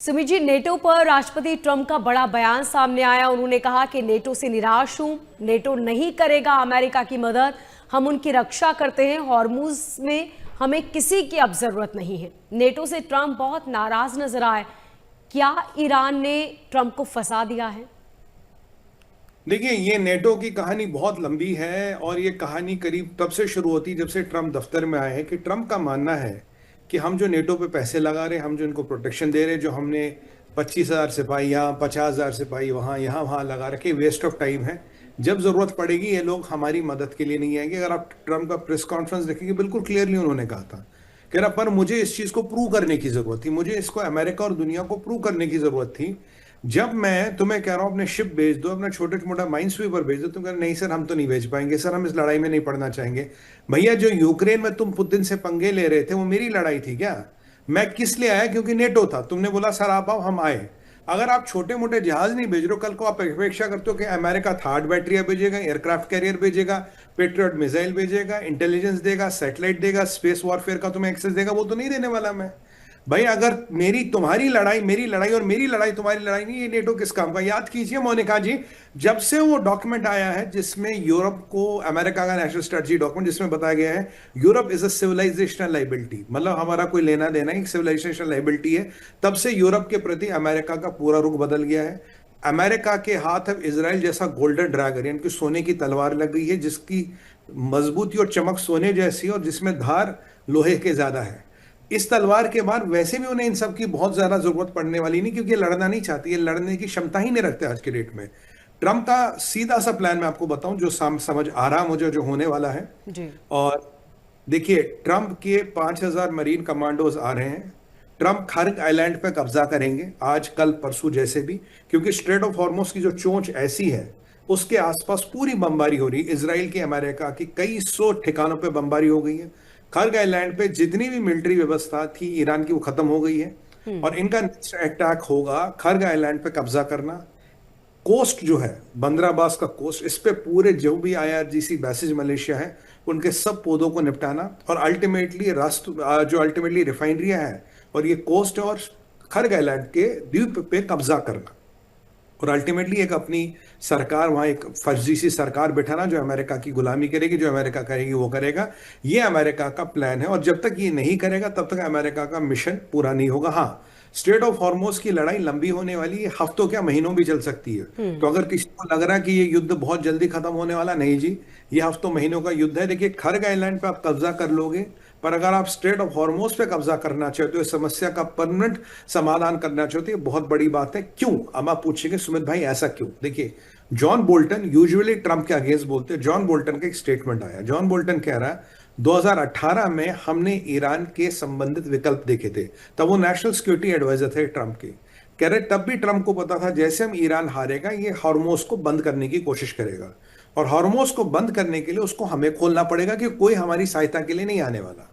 Sumit ji, NATO पर राष्ट्रपति Trump का बड़ा बयान सामने आया। उन्होंने कहा कि नेटो से निराश हूं, नेटो नहीं करेगा अमेरिका की मदद, हम उनकी रक्षा करते हैं, हॉर्मुज में हमें किसी की अब जरूरत नहीं है। नेटो से ट्रंप बहुत नाराज नजर आए। क्या ईरान ने ट्रंप को फंसा दिया है? देखिए, ये नेटो की कहानी बहुत लंबी है और ये कहानी करीब तब से शुरू होती जब से ट्रंप दफ्तर में आए हैं कि ट्रंप का मानना है कि हम जो नेटो पे पैसे लगा रहे हैं, हम जो इनको प्रोटेक्शन दे रहे हैं, जो हमने 25,000 सिपाही यहाँ, 50,000 सिपाही वहाँ, यहाँ वहाँ लगा रखे, वेस्ट ऑफ टाइम है। जब जरूरत पड़ेगी ये लोग हमारी मदद के लिए नहीं आएंगे। अगर आप ट्रंप का प्रेस कॉन्फ्रेंस देखेंगे, बिल्कुल क्लियरली उन्होंने कहा था कह रहा, पर मुझे इस चीज को प्रूव करने की जरूरत थी, मुझे इसको अमेरिका और दुनिया को प्रूव करने की जरूरत थी। जब मैं तुम्हें कह रहा हूं अपने शिप भेज दो, अपना छोटे मोटा माइंड स्वीपर भेज दो, तुम कह रहे नहीं सर हम तो नहीं भेज पाएंगे, सर हम इस लड़ाई में नहीं पड़ना चाहेंगे। भैया, जो यूक्रेन में तुम पुतिन से पंगे ले रहे थे वो मेरी लड़ाई थी क्या? मैं किस लिए आया? क्योंकि नेटो था, तुमने बोला सर आप आओ, हम आए। अगर आप छोटे मोटे जहाज नहीं भेज रहे हो, कल को आप अपेक्षा करते हो कि अमेरिका थार्ड बैटरिया भेजेगा, एयरक्राफ्ट कैरियर भेजेगा, पेट्रियट मिसाइल भेजेगा, इंटेलिजेंस देगा, सैटेलाइट देगा, स्पेस वॉरफेयर का तुम्हें एक्सेस देगा, वो तो नहीं देने वाला मैं। भाई, अगर मेरी तुम्हारी लड़ाई मेरी लड़ाई और मेरी लड़ाई तुम्हारी लड़ाई नहीं, ये नेटो किस काम का? याद कीजिए मोनिका जी, जब से वो डॉक्यूमेंट आया है जिसमें यूरोप को, अमेरिका का नेशनल स्ट्रेटजी डॉक्यूमेंट जिसमें बताया गया है Europe is a civilisational liability, मतलब हमारा कोई लेना देना ही सिविलाइजेशनल लाइबिलिटी है, तब से यूरोप के प्रति अमेरिका का पूरा रुख बदल गया है। अमेरिका के हाथ अब इजराइल जैसा गोल्डन ड्रैगन यानी कि सोने की तलवार लग गई है, जिसकी मजबूती और चमक सोने जैसी और जिसमें धार लोहे के ज्यादा है। इस तलवार के बाद वैसे भी उन्हें इन सब की बहुत ज्यादा जरूरत पड़ने वाली नहीं, क्योंकि ये लड़ना नहीं चाहती, ये लड़ने की क्षमता ही नहीं रखते आज के डेट में। ट्रंप का सीधा सा प्लान मैं आपको बताऊं जो समझ आ रहा मुझे जो होने वाला है। जी। और देखिए, ट्रंप के 5,000 मरीन कमांडोज आ रहे हैं। ट्रंप खर्ग आइलैंड पे कब्जा करेंगे आज कल परसों जैसे भी, क्योंकि स्ट्रेट ऑफ हॉर्मुज की जो चोंच ऐसी है उसके आसपास पूरी बमबारी हो रही है। इसराइल की, अमेरिका की कई सौ ठिकानों पे बमबारी हो गई है। खर्ग आइलैंड पे जितनी भी मिलिट्री व्यवस्था थी ईरान की वो खत्म हो गई है और इनका नेक्स्ट अटैक होगा खर्ग आइलैंड पे कब्जा करना। कोस्ट जो है, बंदराबास का कोस्ट, इस पे पूरे जो भी आईआरजीसी बेसिस मलेशिया है उनके सब पौधों को निपटाना और अल्टीमेटली राष्ट्र जो अल्टीमेटली रिफाइनरियां है और ये कोस्ट और खर्ग आइलैंड के द्वीप पे कब्जा करना और अल्टीमेटली एक अपनी सरकार, वहां एक फर्जी सी सरकार बैठाना जो अमेरिका की गुलामी करेगी, जो अमेरिका करेगी वो करेगा। ये अमेरिका का प्लान है और जब तक ये नहीं करेगा तब तक अमेरिका का मिशन पूरा नहीं होगा। हाँ, स्ट्रेट ऑफ हॉर्मुज की लड़ाई लंबी होने वाली है, हफ्तों क्या महीनों भी चल सकती है। तो अगर किसी को लग रहा है कि ये युद्ध बहुत जल्दी खत्म होने वाला, नहीं जी, ये हफ्तों महीनों का युद्ध है। देखिए, खर्ग आइलैंड पे आप कब्जा कर लोगे, पर अगर आप स्ट्रेट ऑफ हॉर्मुज पे कब्जा करना चाहते हो, इस समस्या का परमानेंट समाधान करना चाहते हो, बहुत बड़ी बात है। क्यों? अब आप पूछेंगे सुमित भाई ऐसा क्यों? देखिए, जॉन बोल्टन यूजुअली ट्रंप के अगेंस्ट बोलते हैं। जॉन बोल्टन का एक स्टेटमेंट आया, जॉन बोल्टन कह रहा है 2018 में हमने ईरान के संबंधित विकल्प देखे थे, तब वो नेशनल सिक्योरिटी एडवाइजर थे ट्रंप के। कह रहे तब भी ट्रंप को पता था जैसे हम ईरान हारेगा ये हॉर्मुज को बंद करने की कोशिश करेगा और हॉर्मुज को बंद करने के लिए उसको हमें खोलना पड़ेगा कि कोई हमारी सहायता के लिए नहीं आने वाला।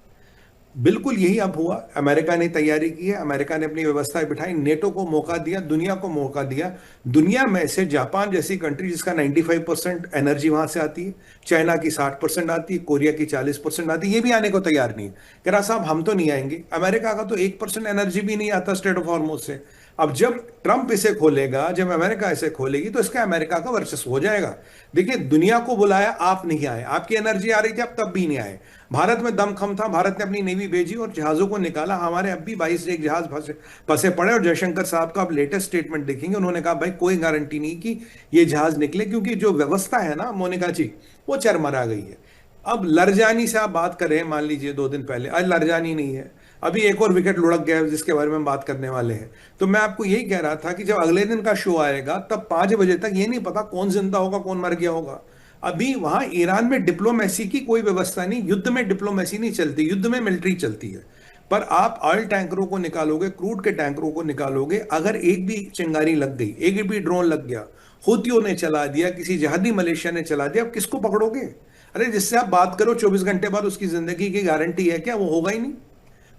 बिल्कुल यही अब हुआ। अमेरिका ने तैयारी की है, अमेरिका ने अपनी व्यवस्थाएं बिठाई, नेटो को मौका दिया, दुनिया को मौका दिया। दुनिया में से जापान जैसी कंट्री जिसका 95% एनर्जी वहां से आती है, चाइना की 60% आती है, कोरिया की 40% आती है, ये भी आने को तैयार नहीं है। कह रहा साहब हम तो नहीं आएंगे। अमेरिका का तो 1% एनर्जी भी नहीं आता स्ट्रेट ऑफ हॉर्मुज से। अब जब ट्रंप इसे खोलेगा, जब अमेरिका इसे खोलेगी, तो इसका अमेरिका का वर्चस्व हो जाएगा। देखिए, दुनिया को बुलाया, आप नहीं आए, आपकी एनर्जी आ रही थी, आप तब भी नहीं आए। भारत में दमखम था, भारत ने अपनी नेवी भेजी और जहाजों को निकाला। हमारे अब भी 22 एक जहाज फंसे पड़े और जयशंकर साहब का आप लेटेस्ट स्टेटमेंट देखेंगे, उन्होंने कहा भाई कोई गारंटी नहीं कि ये जहाज निकले, क्योंकि जो व्यवस्था है ना मोनिका जी, वो चरमरा गई है। अब लरजानी से आप बात करें, मान लीजिए 2 दिन पहले, आज लरजानी नहीं है, अभी एक और विकेट लुढ़क गया है जिसके बारे में हम बात करने वाले हैं। तो मैं आपको यही कह रहा था कि जब अगले दिन का शो आएगा तब 5 बजे तक ये नहीं पता कौन जिंदा होगा कौन मर गया होगा। अभी वहां ईरान में डिप्लोमेसी की कोई व्यवस्था नहीं, युद्ध में डिप्लोमेसी नहीं चलती, युद्ध में मिलिट्री चलती है। पर आप ऑयल टैंकरों को निकालोगे, क्रूड के टैंकरों को निकालोगे, अगर एक भी चिंगारी लग गई, एक भी ड्रोन लग गया, हूतियों ने चला दिया, किसी जहादी मलेशिया ने चला दिया, आप किसको पकड़ोगे? अरे जिससे आप बात करो 24 घंटे बाद उसकी जिंदगी की गारंटी है क्या? वो होगा ही नहीं।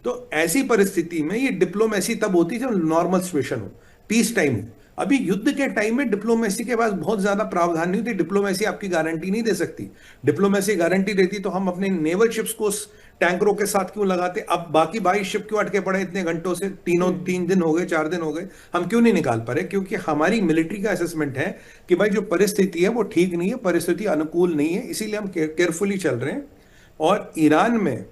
तो ऐसी परिस्थिति में ये डिप्लोमेसी तब होती है जब नॉर्मल सिचुएशन हो, पीस टाइम हो। अभी युद्ध के टाइम में डिप्लोमेसी के पास बहुत ज्यादा प्रावधान नहीं होती। डिप्लोमेसी आपकी गारंटी नहीं दे सकती। डिप्लोमेसी गारंटी देती तो हम अपने नेवल शिप्स को टैंकरों के साथ क्यों लगाते? अब बाकी 22 शिप क्यों अटके पड़े इतने घंटों से? 3 दिन हो गए, 4 दिन हो गए, हम क्यों नहीं निकाल पा रहे? क्योंकि हमारी मिलिट्री का असेसमेंट है कि भाई जो परिस्थिति है वो ठीक नहीं है, परिस्थिति अनुकूल नहीं है, इसीलिए हम केयरफुली चल रहे हैं। और ईरान में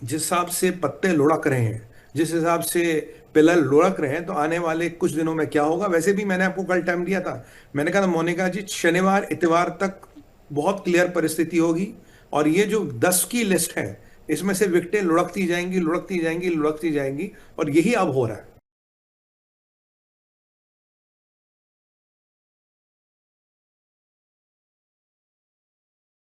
जिस हिसाब से पत्ते लुढ़क रहे हैं, जिस हिसाब से पिलर लुढ़क रहे हैं, तो आने वाले कुछ दिनों में क्या होगा? वैसे भी मैंने आपको कल टाइम दिया था, मैंने कहा था मोनिका जी शनिवार इतवार तक बहुत क्लियर परिस्थिति होगी, और ये जो 10 की लिस्ट है इसमें से विकेटें लुढ़कती जाएंगी, लुढ़कती जाएंगी, लुढ़कती जाएंगी, और यही अब हो रहा है।